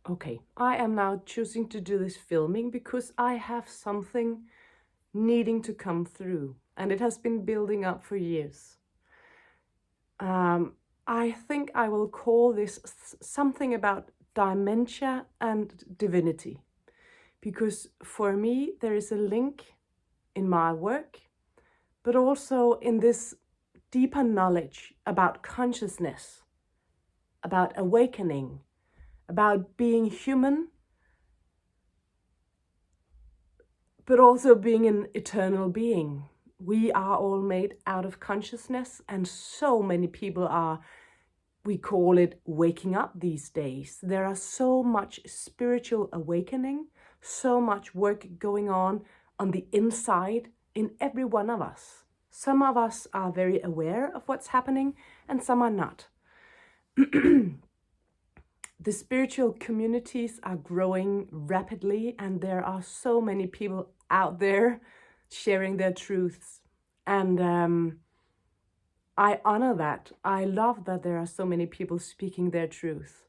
Okay, I am now choosing to do this filming because I have something needing to come through, and it has been building up for years. I think I will call this something about dementia and divinity, because for me there is a link in my work, but also in this deeper knowledge about consciousness, about awakening, about being human, but also being an eternal being. We are all made out of consciousness, and so many people are, we call it waking up these days. There are so much spiritual awakening, so much work going on the inside in every one of us. Some of us are very aware of what's happening, and some are not. The spiritual communities are growing rapidly, and there are so many people out there sharing their truths. And I honor that. I love that there are so many people speaking their truth.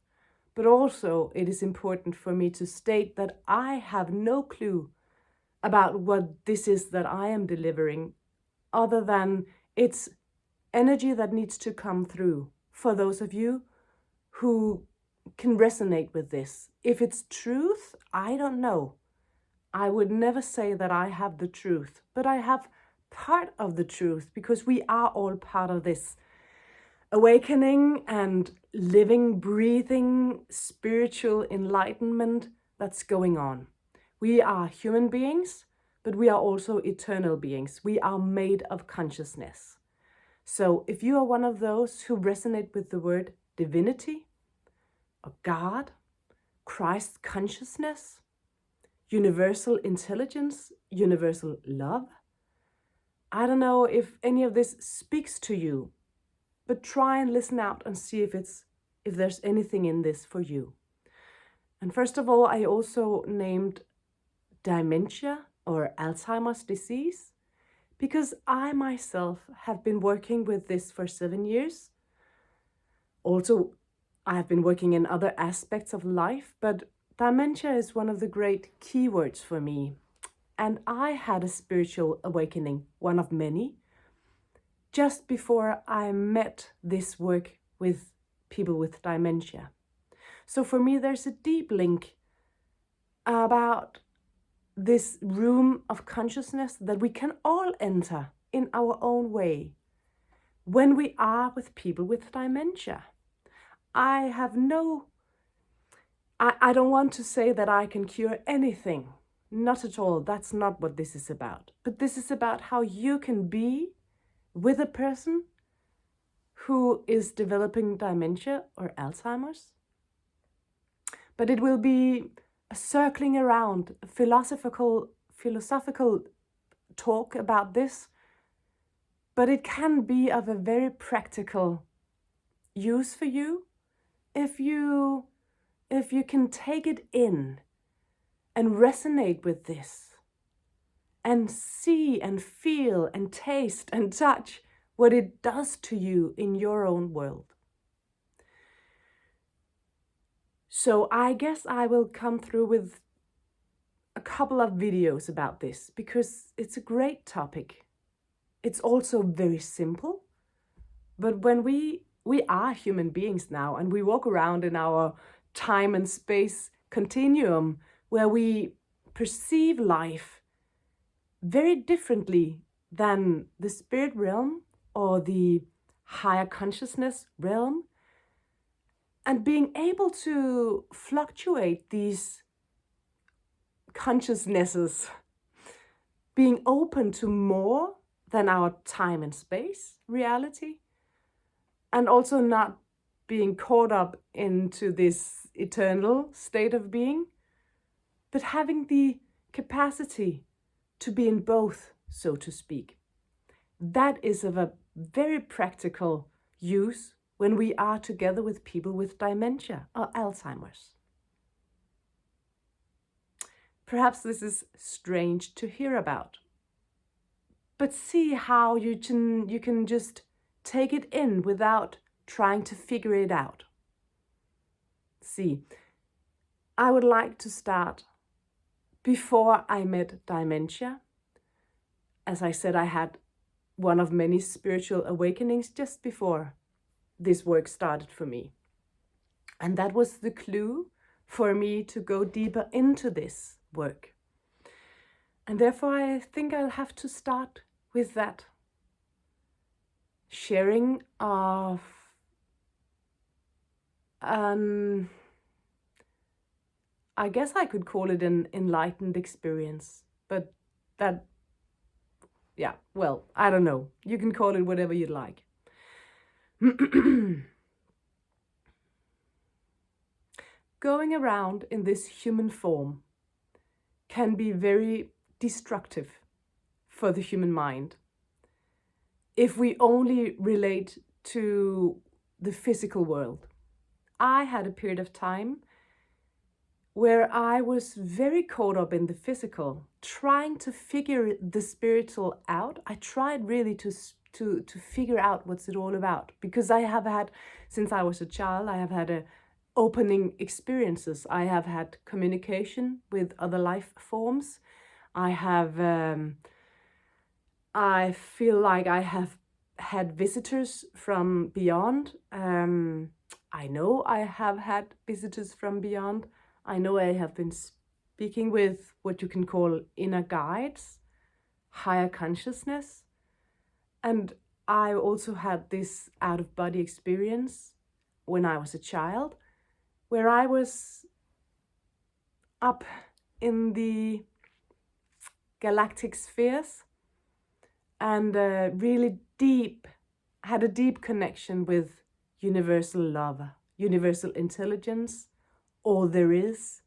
But also, it is important for me to state that I have no clue about what this is that I am delivering, other than it's energy that needs to come through for those of you who can resonate with this. If it's truth, I don't know. I would never say that I have the truth, but I have part of the truth, because we are all part of this awakening and living, breathing, spiritual enlightenment that's going on. We are human beings, but we are also eternal beings. We are made of consciousness. So if you are one of those who resonate with the word divinity, or God, Christ consciousness, universal intelligence, universal love, I don't know if any of this speaks to you, but try and listen out and see if there's anything in this for you. And first of all, I also named dementia or Alzheimer's disease, because I myself have been working with this for 7 years. Also, I have been working in other aspects of life, but dementia is one of the great keywords for me. And I had a spiritual awakening, one of many, just before I met this work with people with dementia. So for me, there's a deep link about this room of consciousness that we can all enter in our own way when we are with people with dementia. I don't want to say that I can cure anything. Not at all. That's not what this is about. But this is about how you can be with a person who is developing dementia or Alzheimer's. But it will be a circling around, a philosophical talk about this. But it can be of a very practical use for you if you can take it in and resonate with this and see and feel and taste and touch what it does to you in your own world. So I guess I will come through with a couple of videos about this, because it's a great topic. It's also very simple, but when we are human beings now, and we walk around in our time and space continuum where we perceive life very differently than the spirit realm or the higher consciousness realm. And being able to fluctuate these consciousnesses, being open to more than our time and space reality, and also not being caught up into this eternal state of being, but having the capacity to be in both, so to speak. That is of a very practical use when we are together with people with dementia or Alzheimer's. Perhaps this is strange to hear about, but see how you can just take it in without trying to figure it out. See, I would like to start before I met dementia. As I said, I had one of many spiritual awakenings just before this work started for me. And that was the clue for me to go deeper into this work. And therefore, I think I'll have to start with that. Sharing of I guess I could call it an enlightened experience, but that, yeah, well, I don't know. You can call it whatever you'd like. Going around in this human form can be very destructive for the human mind if we only relate to the physical world. I had a period of time where I was very caught up in the physical, trying to figure the spiritual out. I tried really to figure out what's it all about, because I have had, since I was a child, I have had opening experiences. I have had communication with other life forms. I feel like I have had visitors from beyond. I know I have had visitors from beyond. I know I have been speaking with what you can call inner guides, higher consciousness. And I also had this out-of-body experience when I was a child, where I was up in the galactic spheres and really had a deep connection with universal love, universal intelligence, all there is,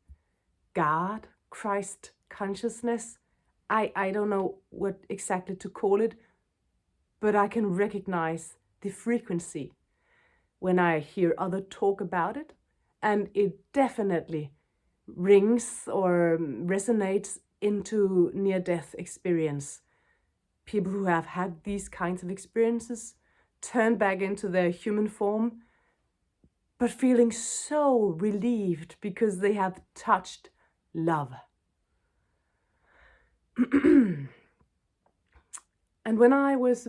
God, Christ consciousness. I don't know what exactly to call it, but I can recognize the frequency when I hear others talk about it, and it definitely rings or resonates into near-death experience. People who have had these kinds of experiences turn back into their human form, but feeling so relieved because they have touched love. And when I was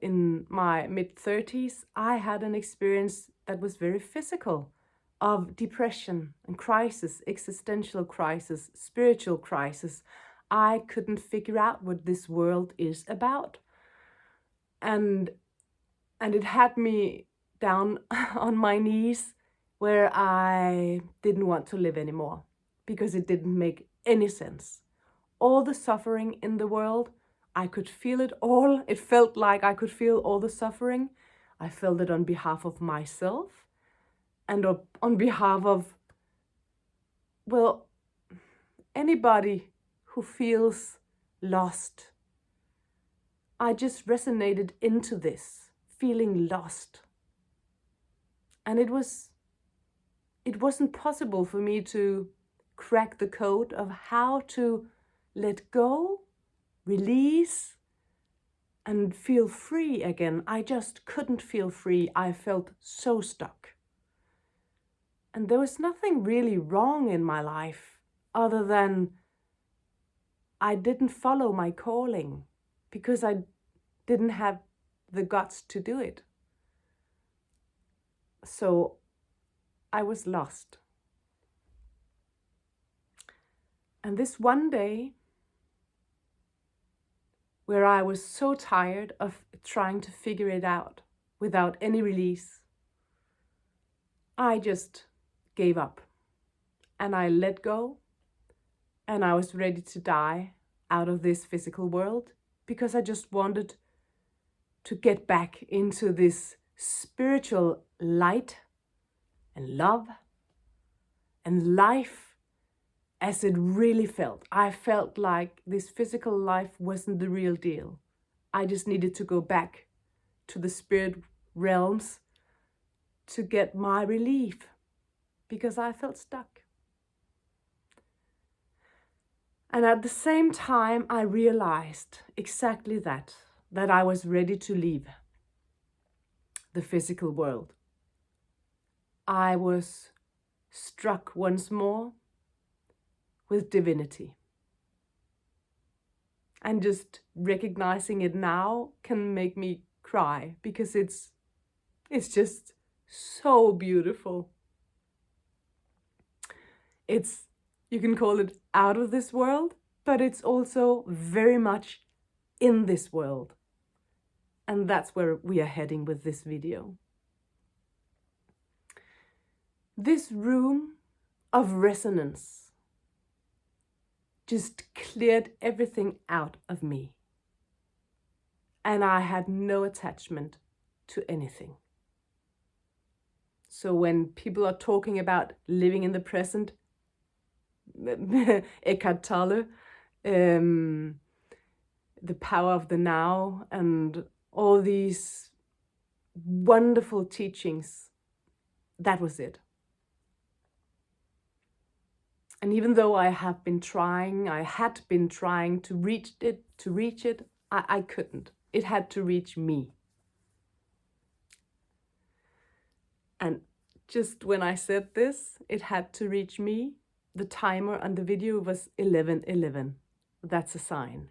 in my mid-30s, I had an experience that was very physical, of depression and crisis, existential crisis, spiritual crisis. I couldn't figure out what this world is about. And it had me down on my knees, where I didn't want to live anymore because it didn't make any sense. All the suffering in the world, I could feel it all. It felt like I could feel all the suffering. I felt it on behalf of myself and on behalf of, well, anybody who feels lost. I just resonated into this, feeling lost. And it wasn't possible for me to crack the code of how to let go, release, and feel free again. I just couldn't feel free. I felt so stuck. And there was nothing really wrong in my life other than I didn't follow my calling because I didn't have the guts to do it. So I was lost. And this one day, where I was so tired of trying to figure it out without any release, I just gave up and I let go, and I was ready to die out of this physical world because I just wanted to get back into this spiritual light and love and life as it really felt. I felt like this physical life wasn't the real deal. I just needed to go back to the spirit realms to get my relief because I felt stuck. And at the same time, I realized exactly that I was ready to leave the physical world. I was struck once more with divinity. And just recognizing it now can make me cry, because it's just so beautiful. You can call it out of this world, but it's also very much in this world. And that's where we are heading with this video. This room of resonance just cleared everything out of me. And I had no attachment to anything. So when people are talking about living in the present, Eckhart Tolle, the power of the now, and all these wonderful teachings, that was it. And even though I had been trying to reach it, I couldn't. It had to reach me. And just when I said this, it had to reach me, the timer on the video was 11:11. That's a sign.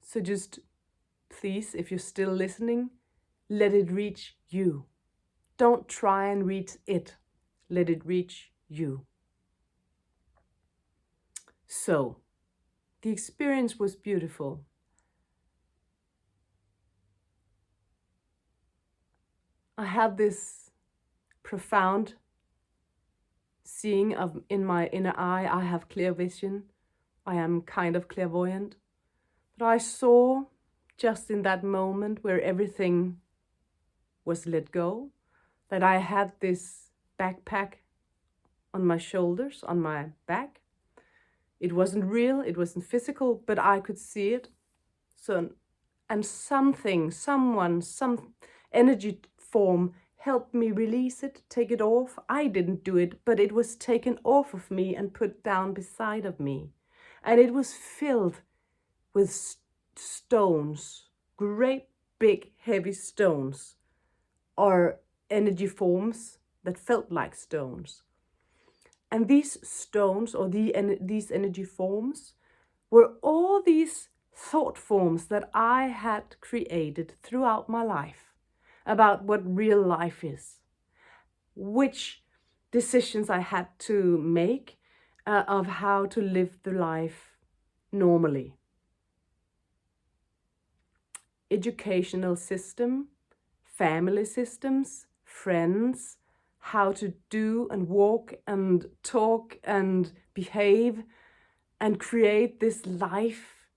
So just please, if you're still listening, let it reach you. Don't try and reach it. Let it reach you. So, the experience was beautiful. I had this profound seeing in my inner eye. I have clear vision. I am kind of clairvoyant. But I saw just in that moment where everything was let go, that I had this backpack on my shoulders, on my back. It wasn't real, it wasn't physical, but I could see it. So, and some energy form helped me release it, take it off. I didn't do it, but it was taken off of me and put down beside of me. And it was filled with stones, great big heavy stones, or energy forms that felt like stones. And these stones, or these energy forms, were all these thought forms that I had created throughout my life about what real life is, which decisions I had to make of how to live the life normally. Educational system, family systems, friends, how to do and walk and talk and behave and create this life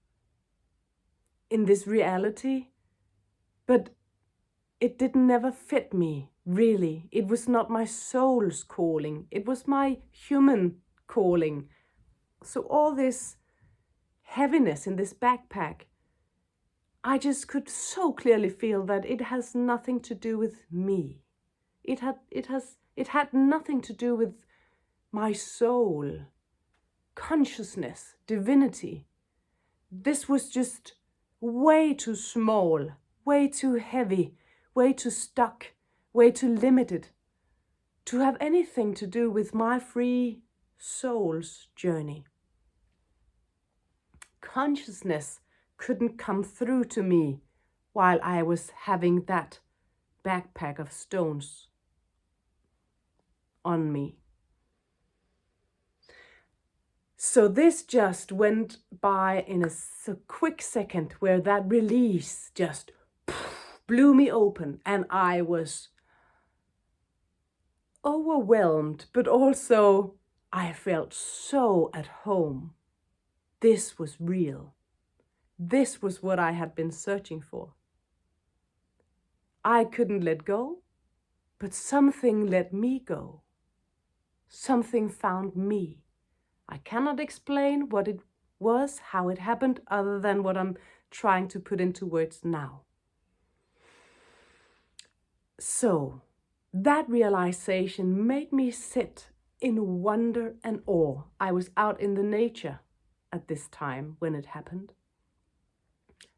in this reality. But it didn't never fit me, really. It was not my soul's calling. It was my human calling. So all this heaviness in this backpack, I just could so clearly feel that it has nothing to do with me. It had nothing to do with my soul, consciousness, divinity. This was just way too small, way too heavy, way too stuck, way too limited to have anything to do with my free soul's journey. Consciousness couldn't come through to me while I was having that backpack of stones on me. So this just went by in a quick second, where that release just blew me open, and I was overwhelmed, but also I felt so at home. This was real. This was what I had been searching for. I couldn't let go, but something let me go. Something found me. I cannot explain what it was, how it happened, other than what I'm trying to put into words now. So, that realization made me sit in wonder and awe. I was out in the nature at this time when it happened.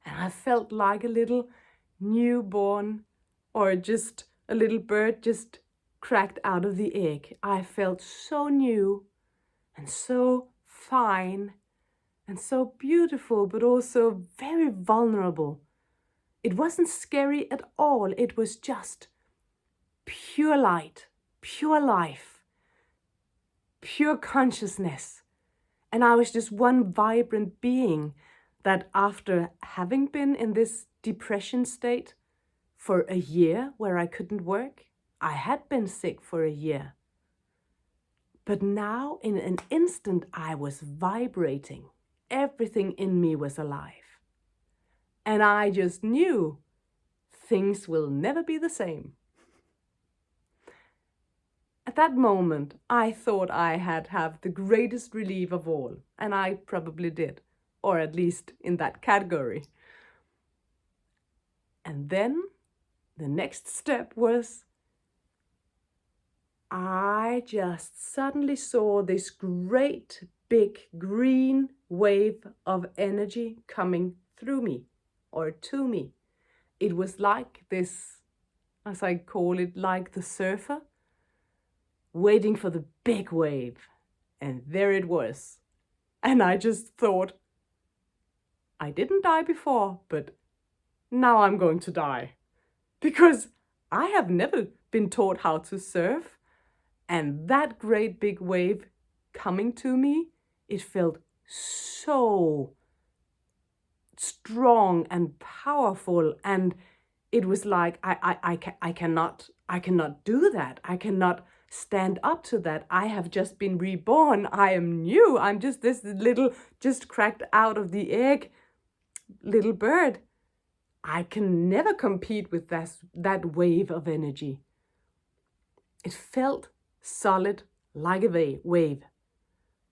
And I felt like a little newborn, or just a little bird just cracked out of the egg, I felt so new and so fine and so beautiful, but also very vulnerable. It wasn't scary at all. It was just pure light, pure life, pure consciousness. And I was just one vibrant being that, after having been in this depression state for a year where I couldn't work, I had been sick for a year. But now, in an instant, I was vibrating. Everything in me was alive. And I just knew things will never be the same. At that moment, I thought I had have the greatest relief of all, and I probably did, or at least in that category. And then the next step was I just suddenly saw this great big green wave of energy coming through me or to me. It was like this, as I call it, like the surfer waiting for the big wave. And there it was. And I just thought, I didn't die before, but now I'm going to die. Because I have never been taught how to surf. And that great big wave coming to me, it felt so strong and powerful. And it was like, I cannot do that. I cannot stand up to that. I have just been reborn. I am new. I'm just this little, just cracked out of the egg little bird. I can never compete with that wave of energy. It felt solid like a wave.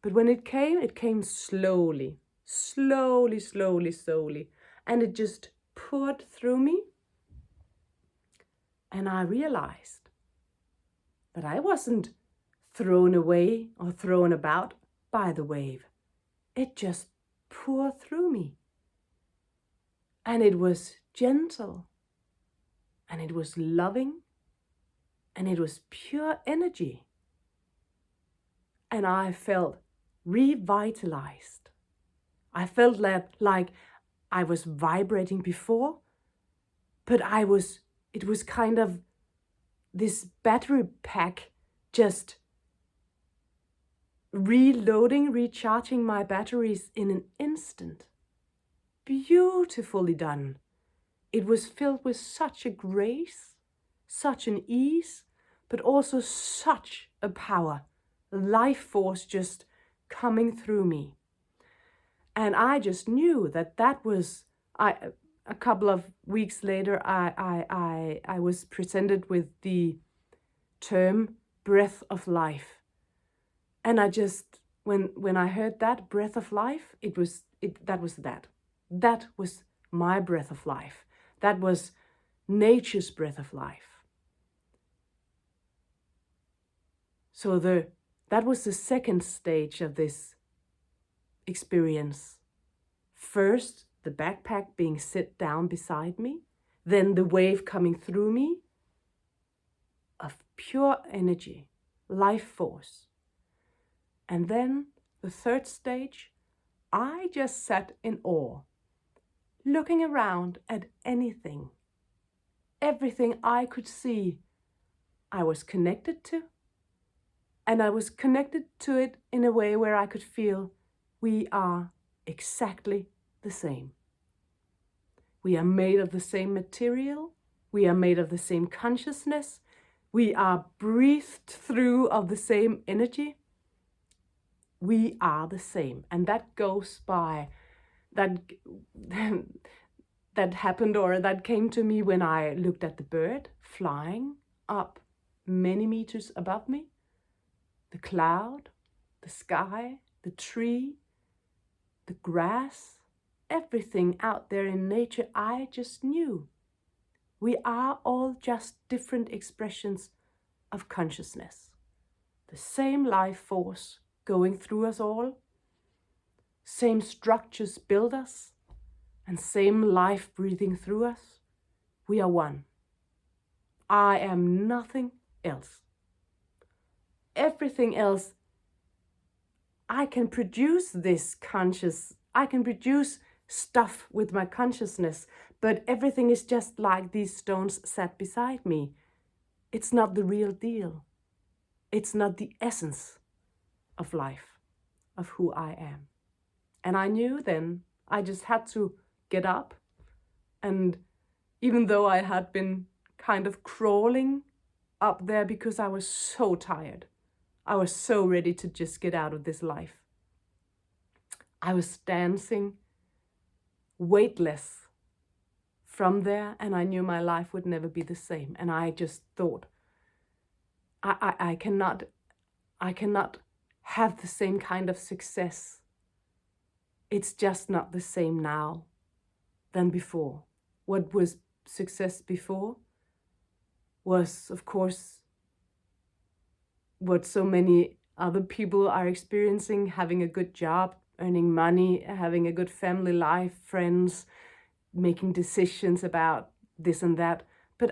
But when it came slowly, slowly, slowly, slowly. And it just poured through me. And I realized that I wasn't thrown away or thrown about by the wave. It just poured through me. And it was gentle. And it was loving. And it was pure energy. And I felt revitalized. I felt like I was vibrating before, but it was kind of this battery pack just reloading, recharging my batteries in an instant. Beautifully done. It was filled with such a grace, such an ease, but also such a power, life force just coming through me. And I just knew that was, a couple of weeks later, I was presented with the term breath of life. And I just, when I heard that breath of life, that was my breath of life. That was nature's breath of life. So that was the second stage of this experience. First, the backpack being set down beside me, then the wave coming through me of pure energy, life force. And then the third stage, I just sat in awe, looking around at anything. Everything I could see, I was connected to. And I was connected to it in a way where I could feel we are exactly the same. We are made of the same material. We are made of the same consciousness. We are breathed through of the same energy. We are the same. And that goes by, that happened, or that came to me when I looked at the bird flying up many meters above me. The cloud, the sky, the tree, the grass, everything out there in nature, I just knew. We are all just different expressions of consciousness. The same life force going through us all, same structures build us, and same life breathing through us. We are one. I am nothing else. everything else, I can produce I can produce stuff with my consciousness, but everything is just like these stones sat beside me. It's not the real deal. It's not the essence of life, of who I am. And I knew then I just had to get up. And even though I had been kind of crawling up there because I was so tired, I was so ready to just get out of this life, I was dancing weightless from there, and I knew my life would never be the same. And I just thought, I cannot have the same kind of success. It's just not the same now than before. What was success before was, of course, what so many other people are experiencing: having a good job, earning money, having a good family life, friends, making decisions about this and that. But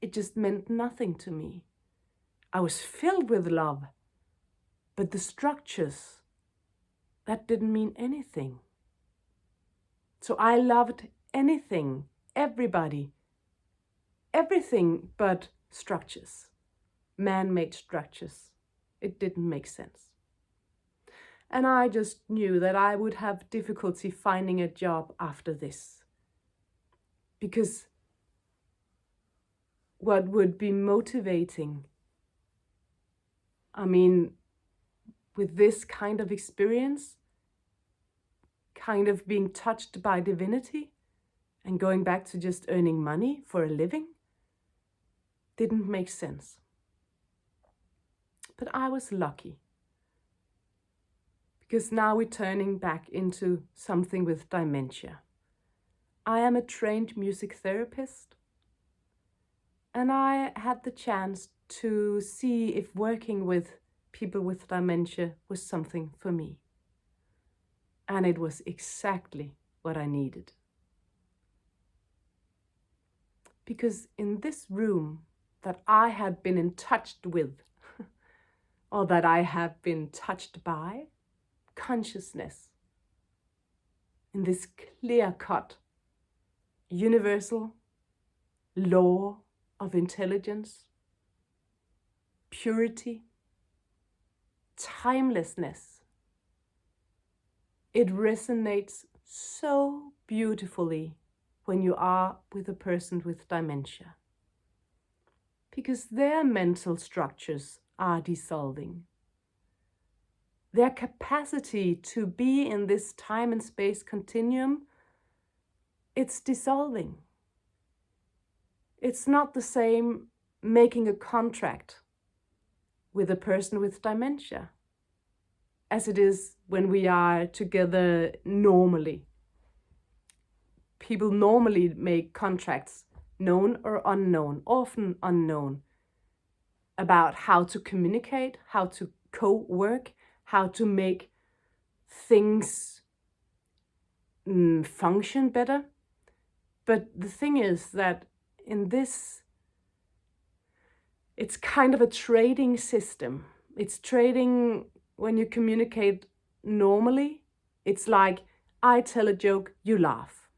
it just meant nothing to me. I was filled with love, but the structures, that didn't mean anything. So I loved anything, everybody, everything but structures, man-made structures. It didn't make sense. And I just knew that I would have difficulty finding a job after this. Because what would be motivating, with this kind of experience, kind of being touched by divinity and going back to just earning money for a living, didn't make sense. But I was lucky, because now we're turning back into something with dementia. I am a trained music therapist, and I had the chance to see if working with people with dementia was something for me. And it was exactly what I needed. Because in this room that I had been in touch with, or that I have been touched by, consciousness, in this clear-cut, universal law of intelligence, purity, timelessness, it resonates so beautifully when you are with a person with dementia, because their mental structures are dissolving. Their capacity to be in this time and space continuum, it's dissolving. It's not the same making a contract with a person with dementia as it is when we are together normally. People normally make contracts, known or unknown, often unknown, about how to communicate, how to co-work, how to make things function better. But the thing is that in this, it's kind of a trading system. It's trading when you communicate normally. It's like, I tell a joke, you laugh.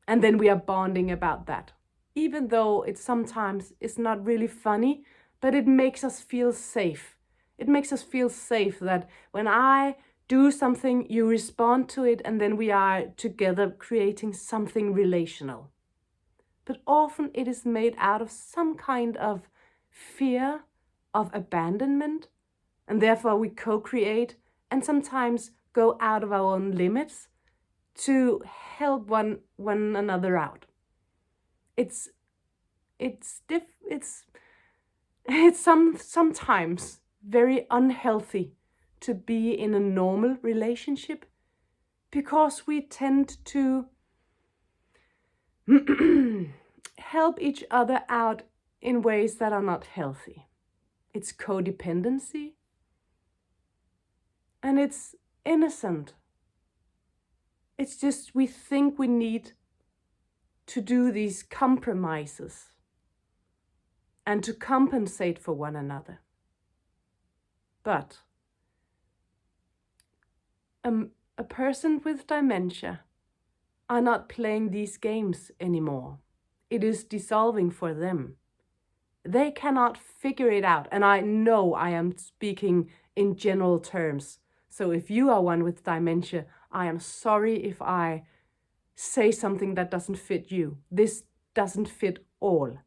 And then we are bonding about that. Even though it sometimes is not really funny, but it makes us feel safe. It makes us feel safe that when I do something, you respond to it, and then we are together creating something relational. But often it is made out of some kind of fear of abandonment, and therefore we co-create and sometimes go out of our own limits to help one another out. It's sometimes very unhealthy to be in a normal relationship, because we tend to help each other out in ways that are not healthy. It's codependency, and it's innocent. It's just we think we need to do these compromises and to compensate for one another. But a person with dementia are not playing these games anymore. It is dissolving for them. They cannot figure it out. And I know I am speaking in general terms. So if you are one with dementia, I am sorry if I say something that doesn't fit you. This doesn't fit all.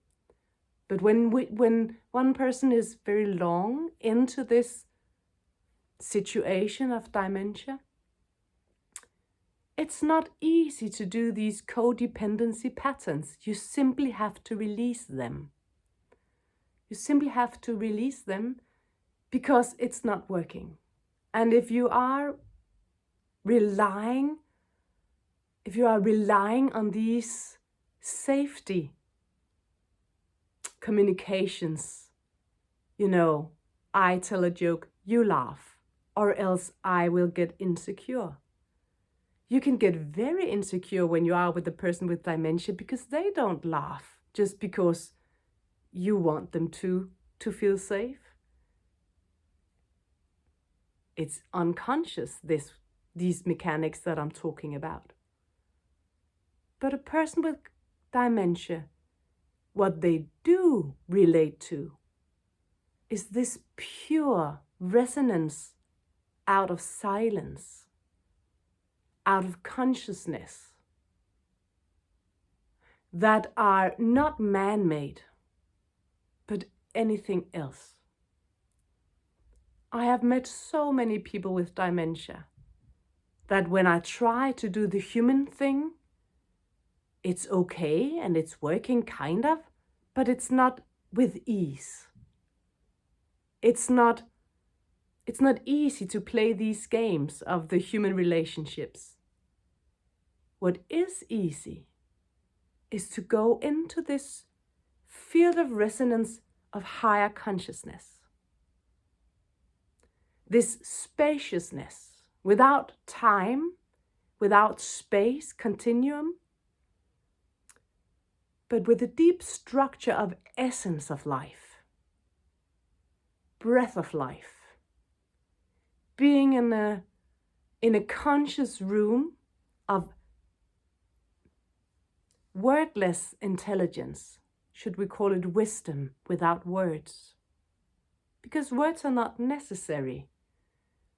But when one person is very long into this situation of dementia, it's not easy to do these codependency patterns. You simply have to release them. You simply have to release them because it's not working. And if you are relying on these safety communications, I tell a joke, you laugh, or else I will get insecure. You can get very insecure when you are with a person with dementia because they don't laugh just because you want them to feel safe. It's unconscious, these mechanics that I'm talking about. But a person with dementia, what they do relate to is this pure resonance out of silence, out of consciousness, that are not man-made, but anything else. I have met so many people with dementia that when I try to do the human thing, it's okay and it's working kind of, but it's not with ease. It's not easy to play these games of the human relationships. What is easy is to go into this field of resonance of higher consciousness. This spaciousness, without time, without space, continuum, but with a deep structure of essence of life, breath of life, being in a conscious room of wordless intelligence. Should we call it wisdom without words? Because words are not necessary.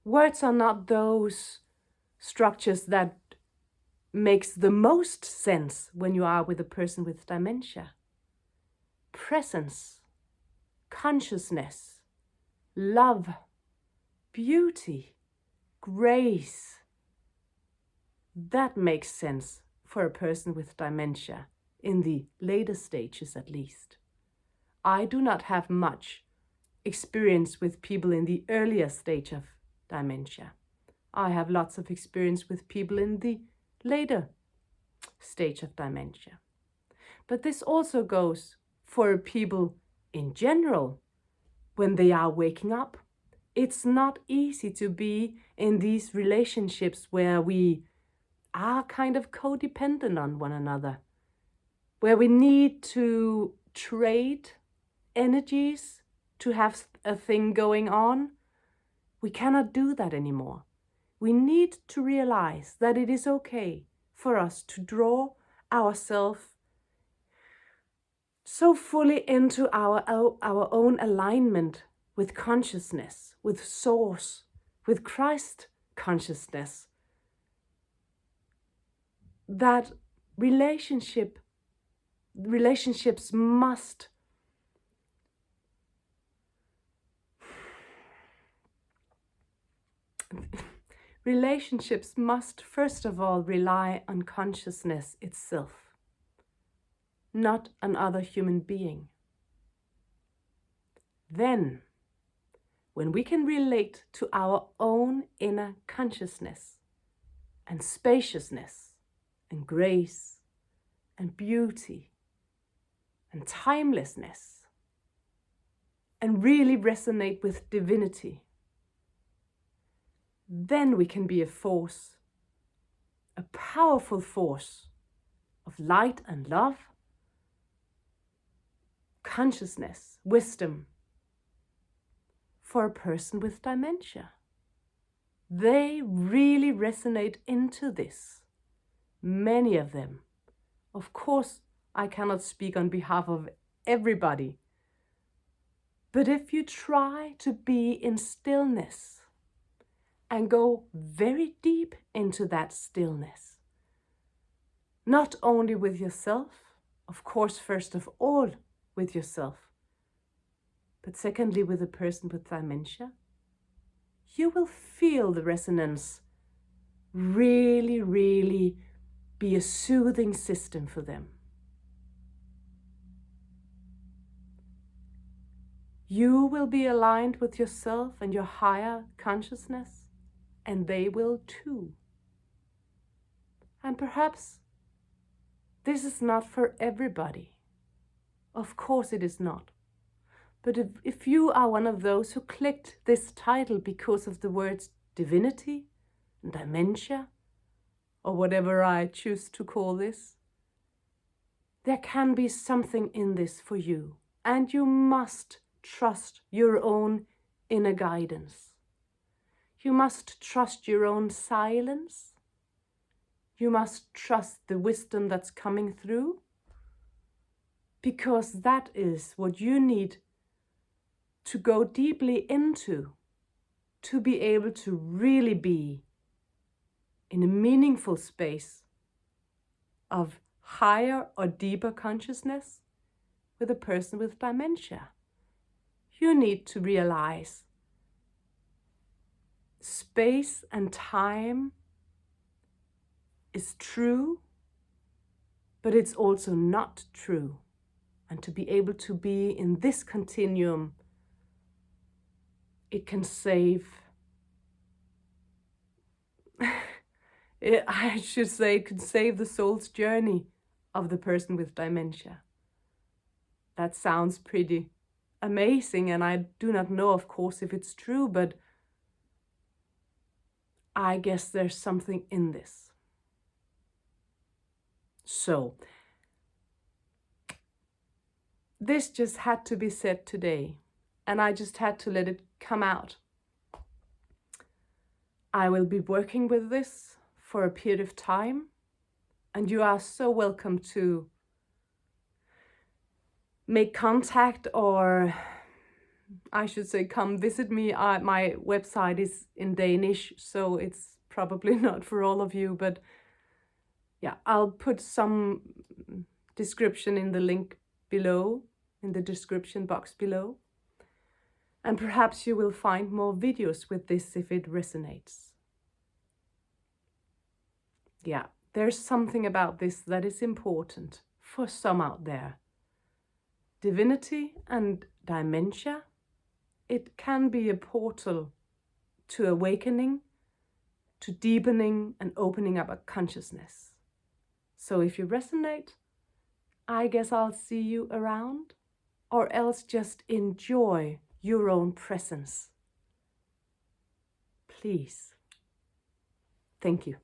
Words are not those structures that makes the most sense when you are with a person with dementia. Presence, consciousness, love, beauty, grace. That makes sense for a person with dementia, in the later stages at least. I do not have much experience with people in the earlier stage of dementia. I have lots of experience with people in the later stage of dementia. But this also goes for people in general when they are waking up. It's not easy to be in these relationships where we are kind of codependent on one another, where we need to trade energies to have a thing going on. We cannot do that anymore. We need to realize that it is okay for us to draw ourselves so fully into our own alignment with consciousness, with source, with Christ consciousness, that relationships must first of all rely on consciousness itself, not another human being. Then, when we can relate to our own inner consciousness and spaciousness and grace and beauty and timelessness, and really resonate with divinity, then we can be a force, a powerful force of light and love, consciousness, wisdom, for a person with dementia. They really resonate into this. Many of them. Of course, I cannot speak on behalf of everybody. But if you try to be in stillness and go very deep into that stillness, not only with yourself, of course, first of all with yourself, but secondly with a person with dementia, you will feel the resonance really, really be a soothing system for them. You will be aligned with yourself and your higher consciousness, and they will too. And perhaps this is not for everybody. Of course it is not. But if you are one of those who clicked this title because of the words divinity, dementia, or whatever I choose to call this, there can be something in this for you, and you must trust your own inner guidance. You must trust your own silence. You must trust the wisdom that's coming through, because that is what you need to go deeply into to be able to really be in a meaningful space of higher or deeper consciousness with a person with dementia. You need to realize space and time is true, but it's also not true. And to be able to be in this continuum, it can save, I should say, it can save the soul's journey of the person with dementia. That sounds pretty amazing, and I do not know, of course, if it's true, but I guess there's something in this. So, this just had to be said today, and I just had to let it come out. I will be working with this for a period of time, and you are so welcome to make contact, or I should say come visit me. My website is in Danish, so it's probably not for all of you, but yeah, I'll put some description in the link below, in the description box below. And perhaps you will find more videos with this if it resonates. Yeah, there's something about this that is important for some out there. Divinity and dementia, it can be a portal to awakening, to deepening and opening up a consciousness. So if you resonate, I guess I'll see you around, or else just enjoy your own presence. Please. Thank you.